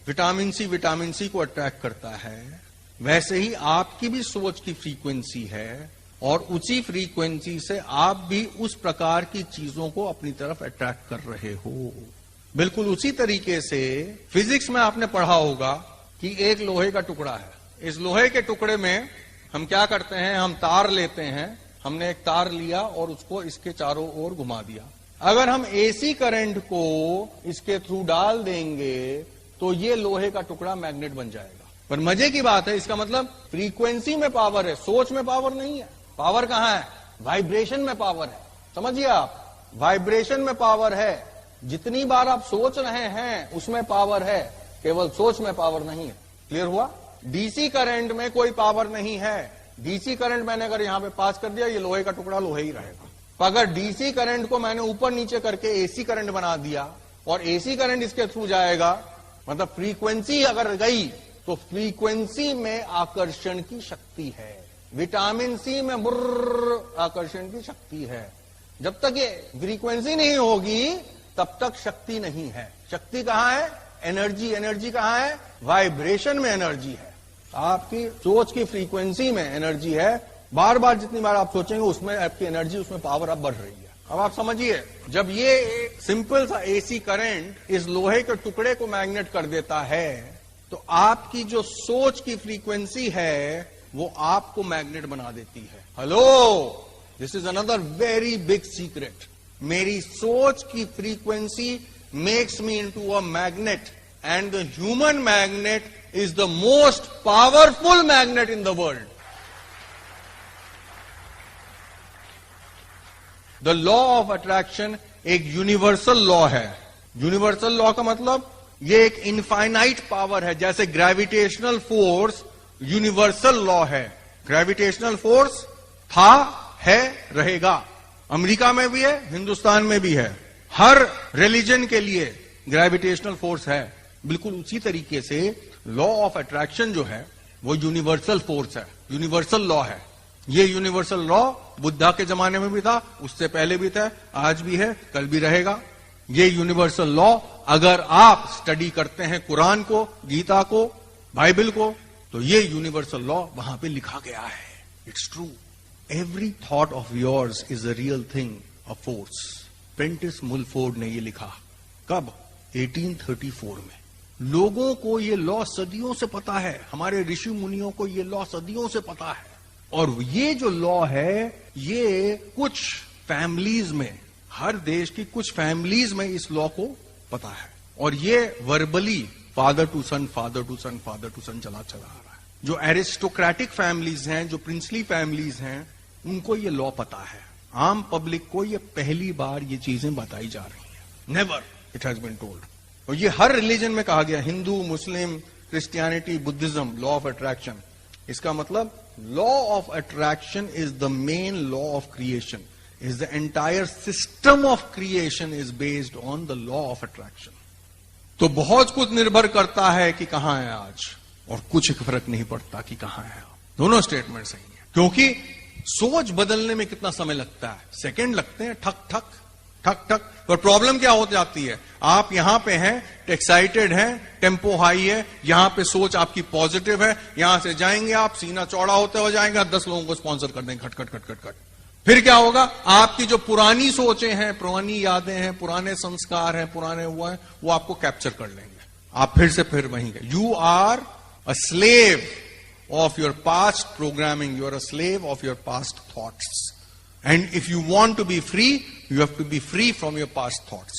विटामिन सी को अट्रैक्ट करता है, वैसे ही आपकी भी सोच की फ्रीक्वेंसी है और उसी फ्रीक्वेंसी से आप भी उस प्रकार की चीजों को अपनी तरफ अट्रैक्ट कर रहे हो. बिल्कुल उसी तरीके से फिजिक्स में आपने पढ़ा होगा कि एक लोहे का टुकड़ा है. इस लोहे के टुकड़े में हम क्या करते हैं, हम तार लेते हैं. हमने एक तार लिया और उसको इसके चारों ओर घुमा दिया. अगर हम एसी करंट को इसके थ्रू डाल देंगे तो ये लोहे का टुकड़ा मैग्नेट बन जाएगा. पर मजे की बात है, इसका मतलब फ्रीक्वेंसी में पावर है, सोच में पावर नहीं है. पावर कहां है? वाइब्रेशन में पावर है. समझिए आप, वाइब्रेशन में पावर है. जितनी बार आप सोच रहे हैं उसमें पावर है, केवल सोच में पावर नहीं है। क्लियर हुआ? डीसी करंट में कोई पावर नहीं है। डीसी करंट मैंने अगर यहां पे पास कर दिया, ये लोहे का टुकड़ा लोहे ही रहेगा। तो अगर डीसी करंट को मैंने ऊपर नीचे करके एसी करंट बना दिया और एसी करंट इसके थ्रू जाएगा, मतलब फ्रीक्वेंसी अगर गई तो फ्रीक्वेंसी में आकर्षण की शक्ति है। विटामिन सी में बुर्र आकर्षण की शक्ति है। जब तक ये फ्रीक्वेंसी नहीं होगी तब तक शक्ति नहीं है। शक्ति कहां है? एनर्जी। एनर्जी कहां है? वाइब्रेशन में एनर्जी है। आपकी सोच की फ्रीक्वेंसी में एनर्जी है। बार बार जितनी बार आप सोचेंगे उसमें आपकी एनर्जी, उसमें पावर अब बढ़ रही है। अब आप समझिए, जब ये एक सिंपल सा एसी करंट इस लोहे के टुकड़े को मैग्नेट कर देता है तो आपकी जो सोच की फ्रीक्वेंसी है वो आपको मैग्नेट बना देती है। Hello, this is another very big secret. मेरी सोच की frequency makes me into a magnet and the human magnet is the most powerful magnet in the world. The law of attraction एक यूनिवर्सल लॉ है। Universal law का मतलब ये एक infinite power है। जैसे ग्रेविटेशनल फोर्स यूनिवर्सल लॉ है। Gravitational force था, है, रहेगा। अमेरिका में भी है, हिंदुस्तान में भी है। हर रिलीजन के लिए ग्रेविटेशनल फोर्स है। बिल्कुल उसी तरीके से लॉ ऑफ अट्रैक्शन जो है वो यूनिवर्सल फोर्स है, यूनिवर्सल लॉ है। ये यूनिवर्सल लॉ बुद्धा के जमाने में भी था, उससे पहले भी था, आज भी है, कल भी रहेगा। ये यूनिवर्सल लॉ अगर आप स्टडी करते हैं कुरान को, गीता को, बाइबल को, तो ये यूनिवर्सल लॉ वहां पे लिखा गया है। It's true. Every thought of yours is a real thing, a force. Prentice Mulford ने ये लिखा। कब? 1834 में। लोगों को ये लॉ सदियों से पता है। हमारे ऋषि मुनियों को ये लॉ सदियों से पता है। और ये जो लॉ है ये कुछ फैमिलीज में, हर देश की कुछ फैमिलीज में इस लॉ को पता है। और ये verbally father to son, father to son, father to son चला आ रहा है। जो एरिस्टोक्रेटिक फैमिलीज हैं, जो प्रिंसली फैमिलीज हैं, उनको ये लॉ पता है। आम पब्लिक को ये पहली बार ये चीजें बताई जा रही हैं। Never it has been told. और ये हर रिलीजन में कहा गया, Hindu, Muslim, Christianity, Buddhism, law of attraction. इसका मतलब law of attraction is the main law of creation, is the entire system of creation is based on the law of attraction. तो बहुत कुछ निर्भर करता है कि कहां है आज, और कुछ फर्क नहीं पड़ता कि कहां है। दोनों स्टेटमेंट सही है, क्योंकि सोच बदलने में कितना समय लगता है? सेकंड लगते हैं, ठक ठक ठक ठक। पर प्रॉब्लम क्या हो जाती है? आप यहां पे हैं, एक्साइटेड हैं, टेम्पो हाई है, यहां पे सोच आपकी पॉजिटिव है, यहां से जाएंगे आप, सीना चौड़ा होते हो जाएंगे, 10 लोगों को स्पॉन्सर कर देंगे, खट खट खट खट खट। फिर क्या होगा? आपकी जो पुरानी सोचें हैं, पुरानी यादें हैं, पुराने संस्कार हैं, पुराने हुआ है, वो आपको कैप्चर कर लेंगे। आप फिर वहीं गए। You are a slave of your past programming, you are a slave of your past thoughts. And if you want to be free, you have to be free from your past thoughts.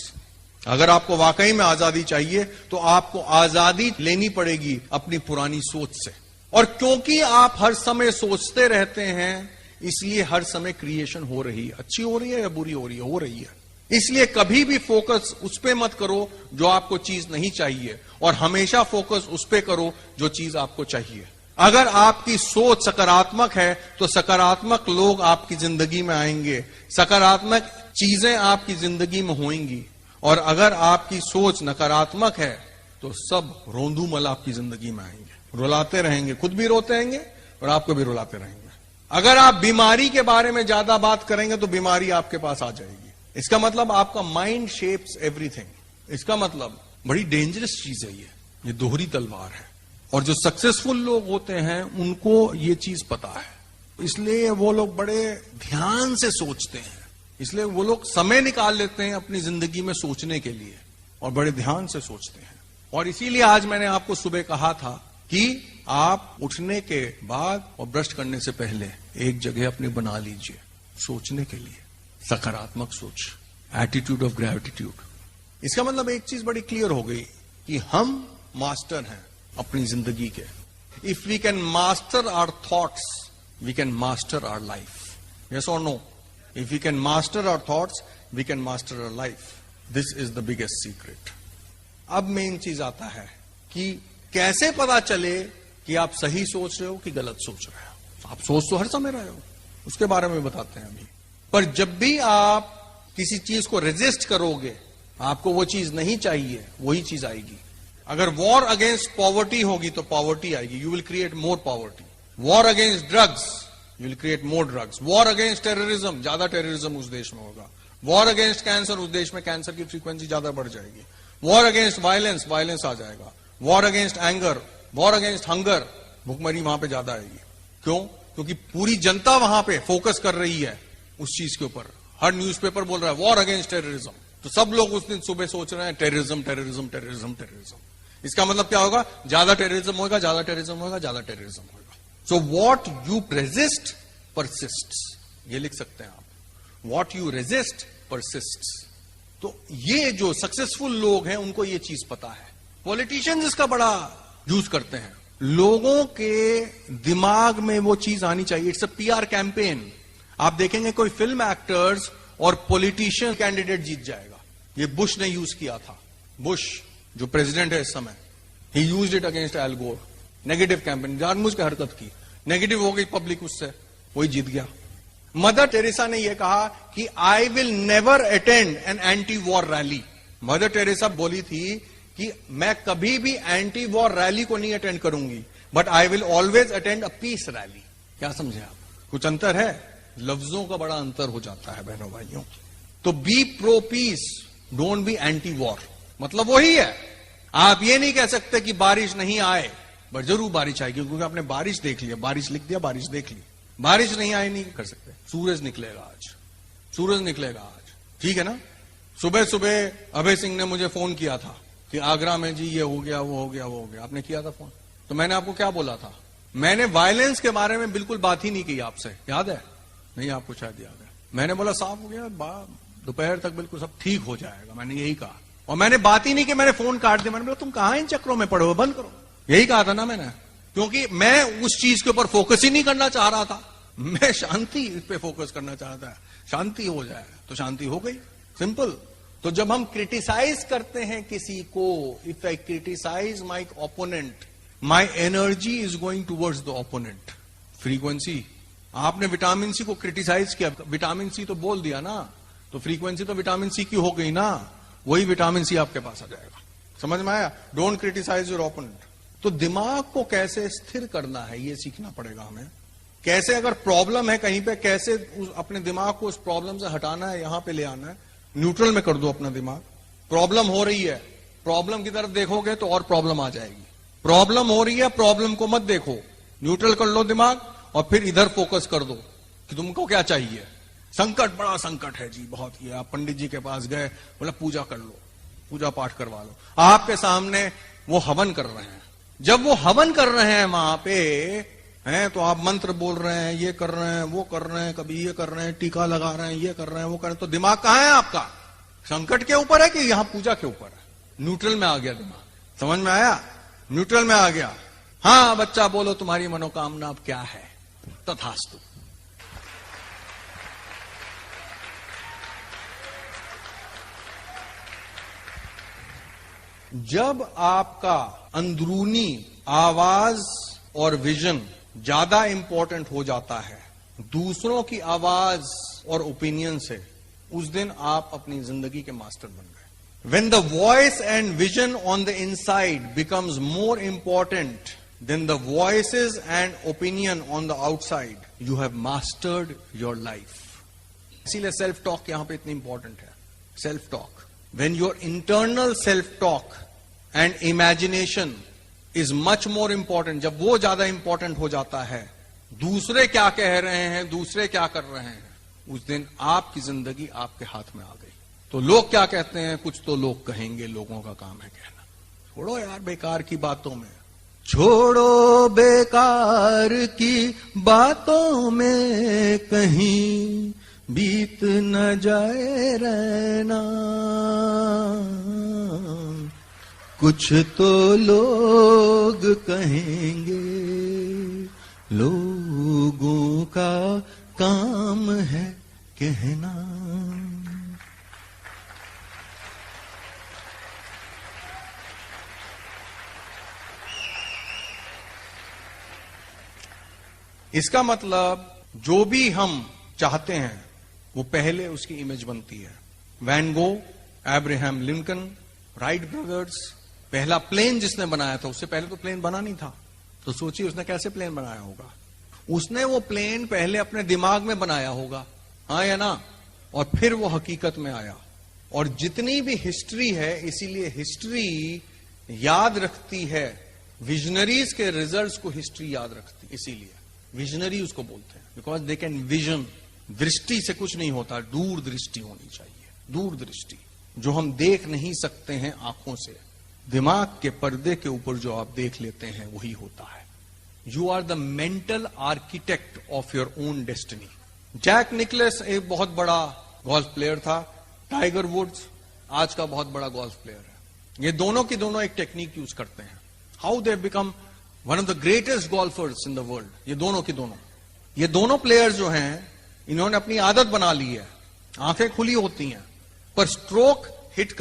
अगर आपको वाकई में आजादी चाहिए तो आपको आजादी लेनी पड़ेगी अपनी पुरानी सोच से। और क्योंकि आप हर समय सोचते रहते हैं, इसलिए हर समय क्रिएशन हो रही है। अच्छी हो रही है या बुरी हो रही है? हो रही है। इसलिए कभी भी फोकस उस पे मत करो जो आपको चीज नहीं चाहिए, और हमेशा फोकस उस पे करो जो चीज आपको चाहिए। अगर आपकी सोच सकारात्मक है तो सकारात्मक लोग आपकी जिंदगी में आएंगे, सकारात्मक चीजें आपकी जिंदगी में होंगी। और अगर आपकी सोच नकारात्मक है तो सब रोंदूमल आपकी जिंदगी में आएंगे, रुलाते रहेंगे, खुद भी रोते रहेंगे और आपको भी रुलाते रहेंगे। अगर आप बीमारी के बारे में ज्यादा बात करेंगे तो बीमारी आपके पास आ जाएगी। इसका मतलब आपका माइंड शेप्स एवरीथिंग। इसका मतलब बड़ी डेंजरस चीज है ये दोहरी तलवार है। और जो सक्सेसफुल लोग होते हैं उनको ये चीज पता है, इसलिए वो लोग बड़े ध्यान से सोचते हैं, इसलिए वो लोग समय निकाल लेते हैं अपनी जिंदगी में सोचने के लिए और बड़े ध्यान से सोचते हैं। और इसीलिए आज मैंने आपको सुबह कहा था कि आप उठने के बाद और ब्रश करने से पहले एक जगह अपनी बना लीजिए सोचने के लिए, सकारात्मक सोच, एटीट्यूड ऑफ ग्रेविट्यूड। इसका मतलब एक चीज बड़ी क्लियर हो गई कि हम मास्टर हैं अपनी जिंदगी के। If we can master our thoughts, we can master our life. Yes और no? If we can master our thoughts, we can master our life. This is the biggest secret. अब मेन चीज आता है कि कैसे पता चले कि आप सही सोच रहे हो कि गलत सोच रहे हो। आप सोच तो हर समय रहे हो, उसके बारे में बताते हैं अभी। पर जब भी आप किसी चीज को रेजिस्ट करोगे, आपको वो चीज नहीं चाहिए, वही चीज आएगी। अगर वॉर अगेंस्ट पॉवर्टी होगी तो पॉवर्टी आएगी, you will create more poverty. War against drugs, you will create more drugs. War against terrorism, ज्यादा टेररिज्म उस देश में होगा। वॉर अगेंस्ट कैंसर, उस देश में कैंसर की फ्रीक्वेंसी ज्यादा बढ़ जाएगी। वॉर अगेंस्ट वायलेंस, वायलेंस आ जाएगा। War against anger, war against hunger, भुखमरी वहां पे ज्यादा आएगी। क्यों? क्योंकि पूरी जनता वहां पे फोकस कर रही है उस चीज के ऊपर। हर न्यूज़पेपर बोल रहा है वॉर अगेंस्ट टेररिज्म, तो सब लोग उस दिन सुबह सोच रहे हैं टेररिज्म टेररिज्म टेररिज्म टेररिज्म। इसका मतलब क्या होगा? ज्यादा टेररिज्म होगा, ज्यादा टेररिज्म होगा, ज्यादा टेररिज्म होगा। So what you resist persists, ये लिख सकते हैं आप। What you resist persists. तो ये जो सक्सेसफुल लोग हैं उनको ये चीज पता है। पॉलिटिशियंस इसका बड़ा यूज करते हैं। लोगों के दिमाग में वो चीज आनी चाहिए। It's a PR campaign. आप देखेंगे कोई फिल्म एक्टर्स और पॉलिटिशियन कैंडिडेट जीत जाएगा। ये बुश ने यूज किया था। बुश जो प्रेसिडेंट है इस समय, ही यूज्ड इट अगेंस्ट एल गोर। नेगेटिव कैंपेन, जानबूझ के हरकत की, नेगेटिव हो गई पब्लिक उससे, वही जीत गया। मदर टेरेसा ने यह कहा कि I will never attend an anti war rally. Mother Teresa बोली थी कि मैं कभी भी एंटी वॉर रैली को नहीं अटेंड करूंगी, but I will always attend a peace rally. क्या समझे आप? कुछ अंतर है, लफ्जों का बड़ा अंतर हो जाता है बहनों भाइयों। तो be pro peace, don't be anti war, मतलब वही है। आप ये नहीं कह सकते कि बारिश नहीं आए, बट जरूर बारिश आएगी, क्योंकि आपने बारिश देख लिया, बारिश लिख दिया, बारिश देख ली। बारिश नहीं आए नहीं कर सकते। सूरज निकलेगा आज, सूरज निकलेगा आज, ठीक है ना। सुबह सुबह अभय सिंह ने मुझे फोन किया था कि आगरा में जी ये हो गया, वो हो गया, वो हो गया। आपने किया था फोन, तो मैंने आपको क्या बोला था? मैंने वायलेंस के बारे में बिल्कुल बात ही नहीं की आपसे, याद है? नहीं, आपको शायद याद है। मैंने बोला साफ हो गया, दोपहर तक बिल्कुल सब ठीक हो जाएगा, मैंने यही कहा। और मैंने बात ही नहीं कि मैंने फोन काट दिया। मैंने बोला तुम कहां इन चक्रों में पड़े हो, बंद करो। यही कहा था ना मैंने, क्योंकि मैं उस चीज के ऊपर फोकस ही नहीं करना चाह रहा था। मैं शांति पे फोकस करना चाहता है, शांति हो जाए तो शांति हो गई, सिंपल। तो जब हम क्रिटिसाइज करते हैं किसी को, if I criticise my opponent, my energy is going towards the opponent. Frequency, आपने विटामिन सी को क्रिटिसाइज किया, विटामिन सी तो बोल दिया ना, तो फ्रीक्वेंसी तो विटामिन सी की हो गई ना, वही विटामिन सी आपके पास आ जाएगा। समझ में आया? Don't criticise your opponent. तो दिमाग को कैसे स्थिर करना है ये सीखना पड़ेगा हमें। कैसे अगर प्रॉब्लम है कहीं पे, कैसे अपने दिमाग को उस प्रॉब्लम से हटाना है, यहां पे ले आना है, न्यूट्रल में कर दो अपना दिमाग। प्रॉब्लम हो रही है, प्रॉब्लम की तरफ देखोगे तो और प्रॉब्लम आ जाएगी। प्रॉब्लम हो रही है, प्रॉब्लम को मत देखो, न्यूट्रल कर लो दिमाग और फिर इधर फोकस कर दो कि तुमको क्या चाहिए। संकट, बड़ा संकट है जी, बहुत ही। आप पंडित जी के पास गए, बोला पूजा कर लो, पूजा पाठ करवा लो। आपके सामने वो हवन कर रहे हैं। जब वो हवन कर रहे हैं वहां पे हैं, तो आप मंत्र बोल रहे हैं, ये कर रहे हैं, वो कर रहे हैं, कभी ये कर रहे हैं, टीका लगा रहे हैं, ये कर रहे हैं, वो कर रहे हैं, तो दिमाग कहां है आपका? संकट के ऊपर है कि यहां पूजा के ऊपर है? न्यूट्रल में आ गया दिमाग। समझ में आया? न्यूट्रल में आ गया। हाँ बच्चा, बोलो तुम्हारी मनोकामना अब क्या है? तथास्तु। जब आपका अंदरूनी आवाज और विजन ज्यादा इंपॉर्टेंट हो जाता है दूसरों की आवाज और ओपिनियन से, उस दिन आप अपनी जिंदगी के मास्टर बन गए। When the voice and vision on the inside becomes more important than the voices and opinion on the outside, you have mastered your life. इसीलिए सेल्फ टॉक यहां पे इतनी इंपॉर्टेंट है। Self talk, when your internal self talk and imagination is much more important, जब वो ज्यादा important हो जाता है, दूसरे क्या कह रहे हैं, दूसरे क्या कर रहे हैं, उस दिन आपकी जिंदगी आपके हाथ में आ गई। तो लोग क्या कहते हैं, कुछ तो लोग कहेंगे, लोगों का काम है कहना। छोड़ो यार बेकार की बातों में, छोड़ो बेकार की बातों में कहीं बीत न जाए रहना, कुछ तो लोग कहेंगे, लोगों का काम है कहना। इसका मतलब जो भी हम चाहते हैं वो पहले उसकी इमेज बनती है। वैन गो, अब्राहम लिंकन, राइट ब्रदर्स, पहला प्लेन जिसने बनाया था, उससे पहले तो प्लेन बना नहीं था। तो सोचिए उसने कैसे प्लेन बनाया होगा। उसने वो प्लेन पहले अपने दिमाग में बनाया होगा, हाँ या ना, और फिर वो हकीकत में आया। और जितनी भी हिस्ट्री है, इसीलिए हिस्ट्री याद रखती है, विजनरीज के रिजल्ट्स को हिस्ट्री याद रखती, इसीलिए विजनरी उसको बोलते हैं, बिकॉज दे कैन विजन। दृष्टि से कुछ नहीं होता, दूरदृष्टि होनी चाहिए, दूरदृष्टि, जो हम देख नहीं सकते हैं आंखों से, दिमाग के पर्दे के ऊपर जो आप देख लेते हैं वही होता है। You are the mental architect of your own destiny. Jack Nicklaus एक बहुत बड़ा गोल्फ प्लेयर था, टाइगर वुड्स आज का बहुत बड़ा गोल्फ प्लेयर है। ये दोनों की दोनों एक टेक्निक यूज करते हैं। How they become one of the greatest golfer's in the world. ये दोनों प्लेयर्स जो हैं, इन्होंने अपनी आदत बना ली है, आंखें खुली होती हैं, पर स्ट्रोक हिट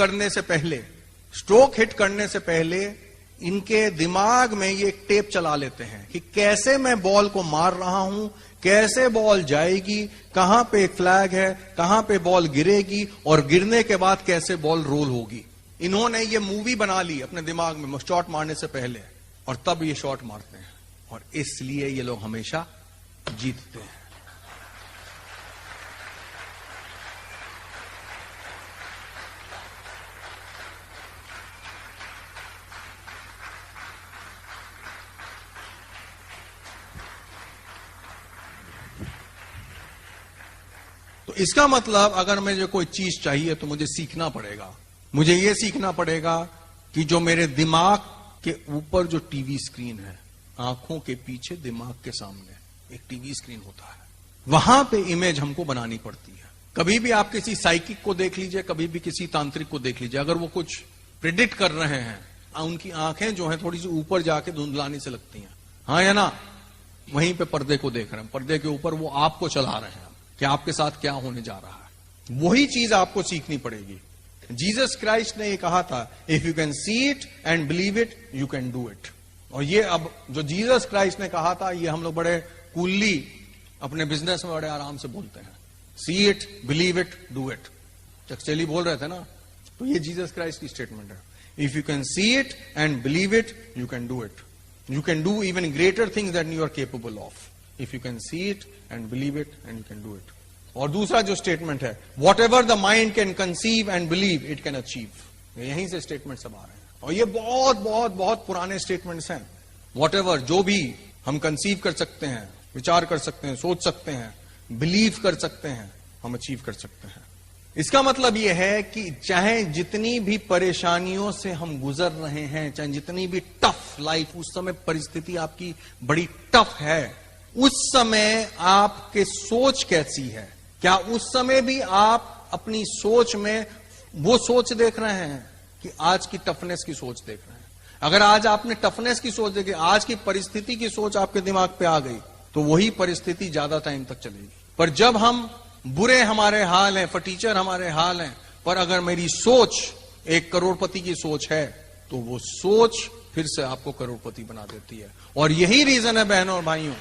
करने से पहले इनके दिमाग में ये एक टेप चला लेते हैं कि कैसे मैं बॉल को मार रहा हूं, कैसे बॉल जाएगी, कहां पे एक फ्लैग है, कहां पे बॉल गिरेगी, और गिरने के बाद कैसे बॉल रोल होगी। इन्होंने ये मूवी बना ली अपने दिमाग में शॉट मारने से पहले, और तब ये शॉट मारते हैं, और इसलिए ये लोग हमेशा जीतते हैं। तो इसका मतलब अगर मुझे कोई चीज चाहिए तो मुझे सीखना पड़ेगा। मुझे यह सीखना पड़ेगा कि जो मेरे दिमाग के ऊपर जो टीवी स्क्रीन है, आंखों के पीछे दिमाग के सामने एक टीवी स्क्रीन होता है, वहां पे इमेज हमको बनानी पड़ती है। कभी भी आप किसी साइकिक को देख लीजिए, कभी भी किसी तांत्रिक को देख लीजिए, अगर वो कुछ प्रिडिक्ट कर रहे हैं, उनकी आंखें जो है थोड़ी सी ऊपर जाके धुंधलाने से लगती हैं, हाँ या ना। वहीं पे पर्दे को देख रहे हैं, पर्दे के ऊपर वो आपको चला रहे हैं कि आपके साथ क्या होने जा रहा है। वही चीज आपको सीखनी पड़ेगी। जीसस क्राइस्ट ने ये कहा था, if you can see it and believe it, you can do it. और ये अब जो जीसस क्राइस्ट ने कहा था, ये हम लोग बड़े कूली अपने बिजनेस में बड़े आराम से बोलते हैं, see it, believe it, do it. चकचेली बोल रहे थे ना, तो ये जीसस क्राइस्ट की स्टेटमेंट है। If you can see it and believe it, you can do it. You can do even greater things that you are capable of. If you can see it and believe it and you can do it. और दूसरा जो statement है, whatever the mind can conceive and believe it can achieve. यहीं से statement सब आ रहे हैं, और ये बहुत बहुत बहुत पुराने स्टेटमेंट्स हैं। वॉट एवर, जो भी हम कंसीव कर सकते हैं, विचार कर सकते हैं, सोच सकते हैं, बिलीव कर सकते हैं, हम अचीव कर सकते हैं। इसका मतलब यह है कि चाहे जितनी भी परेशानियों से हम गुजर रहे हैं, चाहे जितनी भी टफ लाइफ, उस समय परिस्थिति आपकी बड़ी टफ है, उस समय आपके सोच कैसी है? क्या उस समय भी आप अपनी सोच में वो सोच देख रहे हैं कि आज की टफनेस की सोच देख रहे हैं? अगर आज आपने टफनेस की सोच देखी, आज की परिस्थिति की सोच आपके दिमाग पे आ गई, तो वही परिस्थिति ज्यादा टाइम तक चलेगी। पर जब हम बुरे हमारे हाल हैं, फटीचर हमारे हाल हैं, पर अगर मेरी सोच एक करोड़पति की सोच है, तो वो सोच फिर से आपको करोड़पति बना देती है। और यही रीजन है बहनों और भाइयों,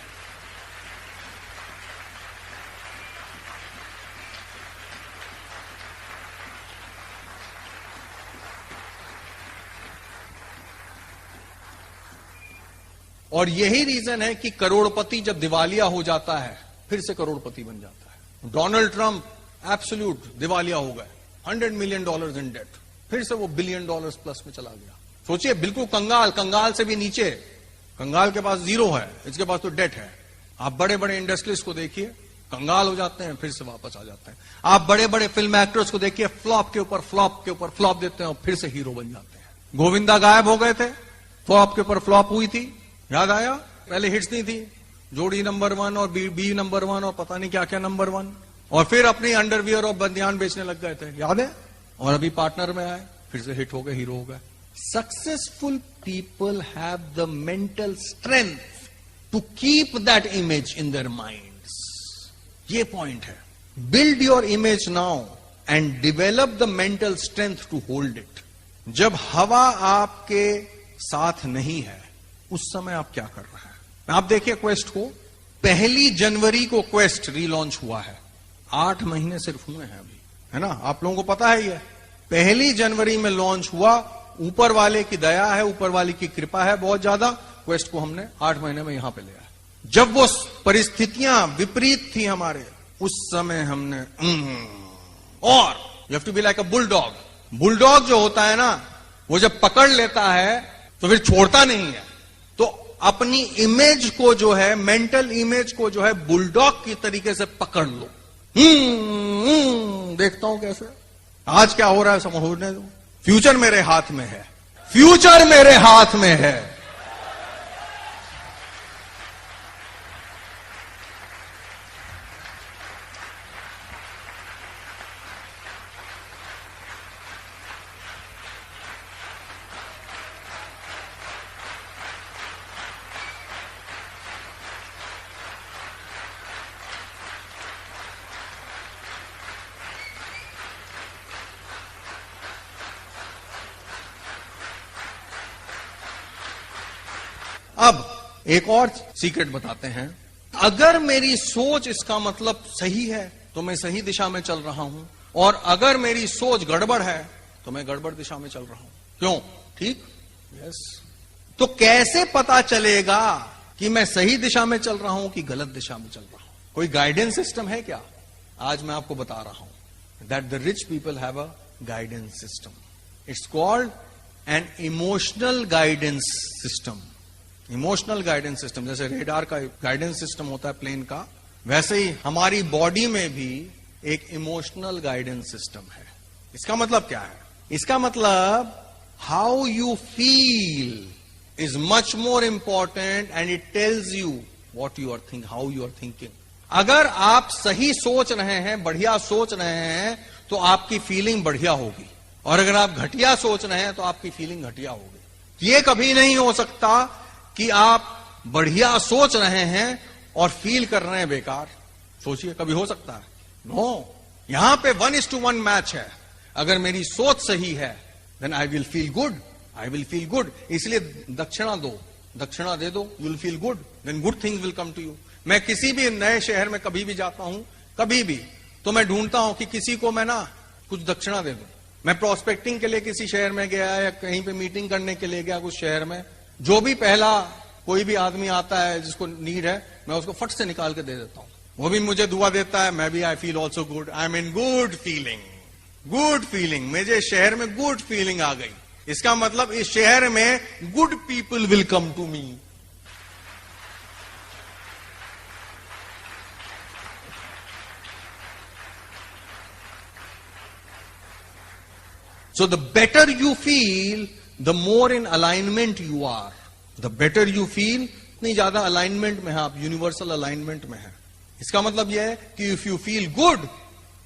और यही रीजन है कि करोड़पति जब दिवालिया हो जाता है, फिर से करोड़पति बन जाता है। डोनाल्ड ट्रंप एब्सोल्यूट दिवालिया हो गए, $100 मिलियन इन डेट, फिर से वो $1 बिलियन प्लस में चला गया। सोचिए, बिल्कुल कंगाल से भी नीचे, कंगाल के पास जीरो है, इसके पास तो डेट है। आप बड़े बड़े इंडस्ट्रीज को देखिए, कंगाल हो जाते हैं, फिर से वापस आ जाते हैं। आप बड़े बड़े फिल्म एक्टर्स को देखिए, फ्लॉप के ऊपर फ्लॉप देते हैं और फिर से हीरो बन जाते हैं। गोविंदा गायब हो गए थे, फ्लॉप के ऊपर फ्लॉप हुई थी, याद आया? पहले हिट्स नहीं थी, जोड़ी नंबर 1 और बी नंबर 1 और पता नहीं क्या क्या नंबर 1, और फिर अपनी अंडरवियर और बनियान बेचने लग गए थे, याद है? और अभी पार्टनर में आए, फिर से हिट हो गए, हीरो हो गए। Successful people have the mental strength to keep that image in their minds. ये पॉइंट है। Build your image now and develop the mental strength to hold it. जब हवा आपके साथ नहीं है, उस समय आप क्या कर रहे हैं? आप देखिए क्वेस्ट को, 1 जनवरी को क्वेस्ट रीलॉन्च हुआ है, 8 महीने सिर्फ हुए हैं अभी, है ना, आप लोगों को पता है ये 1 जनवरी में लॉन्च हुआ। ऊपर वाले की दया है, ऊपर वाले की कृपा है बहुत ज्यादा, क्वेस्ट को हमने 8 महीने में यहां पे ले आया। जब वो परिस्थितियां विपरीत थी हमारे, उस समय हमने और you have to be like a bulldog. Bulldog जो होता है ना, वो जब पकड़ लेता है तो फिर छोड़ता नहीं है। तो अपनी इमेज को जो है, मेंटल इमेज को जो है, बुलडॉग की तरीके से पकड़ लो। देखता हूं कैसे आज क्या हो रहा है, समझने दो। फ्यूचर मेरे हाथ में है, फ्यूचर मेरे हाथ में है। अब एक और सीक्रेट बताते हैं। अगर मेरी सोच इसका मतलब सही है तो मैं सही दिशा में चल रहा हूं, और अगर मेरी सोच गड़बड़ है तो मैं गड़बड़ दिशा में चल रहा हूं। क्यों? ठीक? यस। तो कैसे पता चलेगा कि मैं सही दिशा में चल रहा हूं कि गलत दिशा में चल रहा हूं? कोई गाइडेंस सिस्टम है क्या? आज मैं आपको बता रहा हूं that the rich people have a guidance system. It's called an emotional guidance system. Emotional guidance system, जैसे रेडार का गाइडेंस सिस्टम होता है प्लेन का, वैसे ही हमारी बॉडी में भी एक इमोशनल गाइडेंस सिस्टम है। इसका मतलब क्या है? इसका मतलब how you feel is much more important and it tells you what you are thinking, how you are thinking. अगर आप सही सोच रहे हैं, बढ़िया सोच रहे हैं, तो आपकी फीलिंग बढ़िया होगी, और अगर आप घटिया सोच रहे हैं तो आपकी फीलिंग घटिया होगी। ये कभी नहीं हो सकता कि आप बढ़िया सोच रहे हैं और फील कर रहे हैं बेकार। सोचिए, कभी हो सकता है? नो। यहां पे 1:1 मैच है। अगर मेरी सोच सही है then I will feel good, I will feel good. इसलिए दक्षिणा दो, दक्षिणा दे दो, you will feel good, then good things will come to you. मैं किसी भी नए शहर में कभी भी जाता हूं, कभी भी, तो मैं ढूंढता हूं कि किसी को मैं ना कुछ दक्षिणा दे दूं। मैं प्रोस्पेक्टिंग के लिए किसी शहर में गया या कहीं पे मीटिंग करने के लिए गया कुछ शहर में, जो भी पहला कोई भी आदमी आता है जिसको नीड है, मैं उसको फट से निकाल के दे देता हूं। वो भी मुझे दुआ देता है, मैं भी I feel also good, I am in good feeling, good feeling. मुझे शहर में गुड फीलिंग आ गई, इसका मतलब इस शहर में good people will come to me. So the better you feel, the more in alignment you are. The better you feel, इतनी ज्यादा अलाइनमेंट में है आप, यूनिवर्सल अलाइनमेंट में है। इसका मतलब यह है कि इफ यू फील गुड,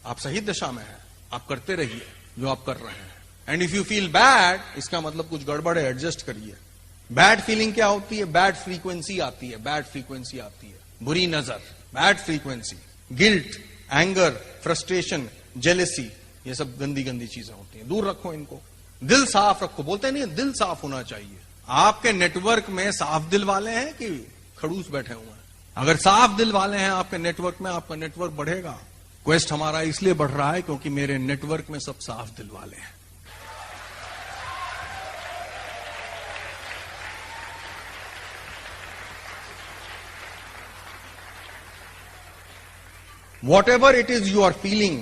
आप सही दिशा में है, आप करते रहिए जो आप कर रहे हैं। And if you feel bad, इसका मतलब कुछ गड़बड़ है, एडजस्ट करिए। बैड फीलिंग क्या होती है? बैड फ्रीक्वेंसी आती है, बैड फ्रीक्वेंसी आती है, बुरी नजर, bad frequency, guilt, anger, frustration, jealousy, ये सब गंदी गंदी चीजें होती हैं, दूर रखो इनको। दिल साफ रखो, बोलते नहीं, दिल साफ होना चाहिए। आपके नेटवर्क में साफ दिल वाले हैं कि खड़ूस बैठे हुए हैं? अगर साफ दिल वाले हैं आपके नेटवर्क में, आपका नेटवर्क बढ़ेगा। क्वेस्ट हमारा इसलिए बढ़ रहा है क्योंकि मेरे नेटवर्क में सब साफ दिल वाले हैं। Whatever it is you are feeling,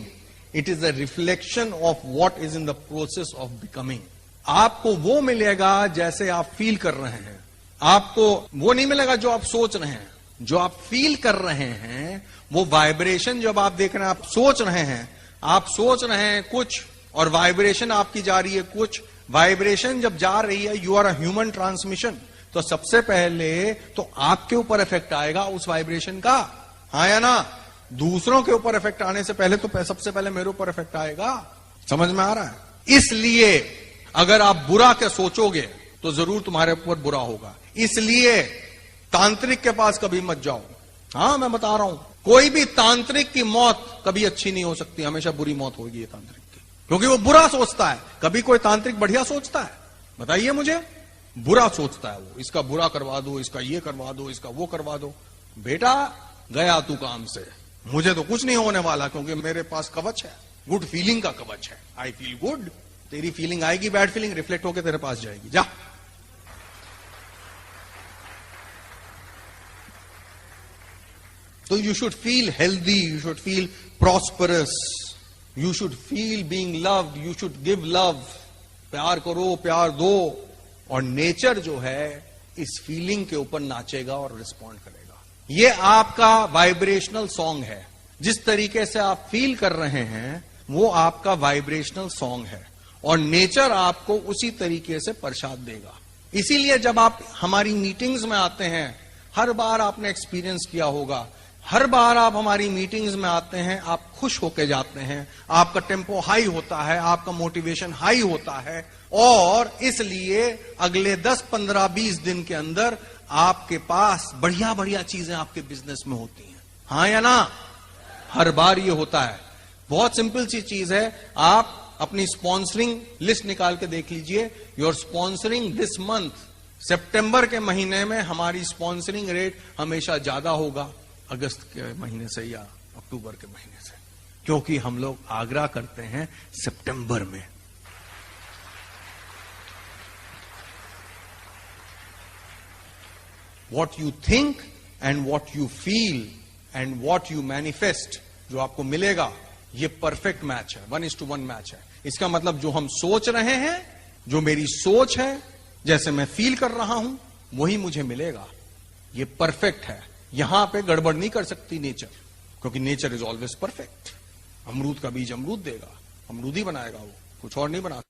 it is a reflection of what is in the process of becoming. आपको वो मिलेगा जैसे आप फील कर रहे हैं, आपको वो नहीं मिलेगा जो आप सोच रहे हैं। जो आप फील कर रहे हैं, वो वाइब्रेशन जब आप देख रहे हैं, आप सोच रहे हैं, आप सोच रहे हैं कुछ और वाइब्रेशन आपकी जा रही है कुछ। वाइब्रेशन जब जा रही है, you are a human transmission, तो सबसे पहले तो आपके ऊपर इफेक्ट आएगा उस वाइब्रेशन का, हाँ या ना? दूसरों के ऊपर इफेक्ट आने से पहले तो सबसे पहले मेरे ऊपर इफेक्ट आएगा। समझ में आ रहा है? इसलिए अगर आप बुरा क्या सोचोगे तो जरूर तुम्हारे ऊपर बुरा होगा। इसलिए तांत्रिक के पास कभी मत जाओ। हाँ, मैं बता रहा हूं, कोई भी तांत्रिक की मौत कभी अच्छी नहीं हो सकती, हमेशा बुरी मौत होगी ये तांत्रिक की, क्योंकि वो बुरा सोचता है। कभी कोई तांत्रिक बढ़िया सोचता है? बताइए मुझे। बुरा सोचता है वो, इसका बुरा करवा दो, इसका ये करवा दो, इसका वो करवा दो। बेटा गया तू काम से, मुझे तो कुछ नहीं होने वाला क्योंकि मेरे पास कवच है, गुड फीलिंग का कवच है। I feel good. तेरी फीलिंग आएगी, बैड फीलिंग रिफ्लेक्ट होकर तेरे पास जाएगी। जा। तो you should feel healthy, you should feel prosperous, you should feel being loved, you should give love. प्यार करो, प्यार दो। और नेचर जो है इस फीलिंग के ऊपर नाचेगा और रिस्पॉन्ड करेगा। ये आपका वाइब्रेशनल सॉन्ग है। जिस तरीके से आप फील कर रहे हैं वो आपका वाइब्रेशनल सॉन्ग है और नेचर आपको उसी तरीके से प्रसाद देगा। इसीलिए जब आप हमारी मीटिंग्स में आते हैं, हर बार आपने एक्सपीरियंस किया होगा, हर बार आप हमारी मीटिंग्स में आते हैं, आप खुश होके जाते हैं, आपका टेम्पो हाई होता है, आपका मोटिवेशन हाई होता है और इसलिए अगले 10, 15, 20 दिन के अंदर आपके पास बढ़िया बढ़िया चीजें आपके बिजनेस में होती हैं। हाँ या ना? हर बार ये होता है। बहुत सिंपल सी चीज है। आप अपनी स्पॉन्सरिंग लिस्ट निकाल के देख लीजिए। योर स्पॉन्सरिंग दिस मंथ, सितंबर के महीने में हमारी स्पॉन्सरिंग रेट हमेशा ज्यादा होगा अगस्त के महीने से या अक्टूबर के महीने से, क्योंकि हम लोग आग्रह करते हैं सितंबर में। What you think and what you feel and what you manifest, जो आपको मिलेगा, ये परफेक्ट मैच है, 1:1 मैच है। इसका मतलब जो हम सोच रहे हैं, जो मेरी सोच है, जैसे मैं फील कर रहा हूं, वही मुझे मिलेगा। ये परफेक्ट है। यहां पे गड़बड़ नहीं कर सकती नेचर, क्योंकि नेचर इज ऑलवेज परफेक्ट। अमरूद का बीज अमरूद देगा, अमरूद ही बनाएगा, वो कुछ और नहीं बना।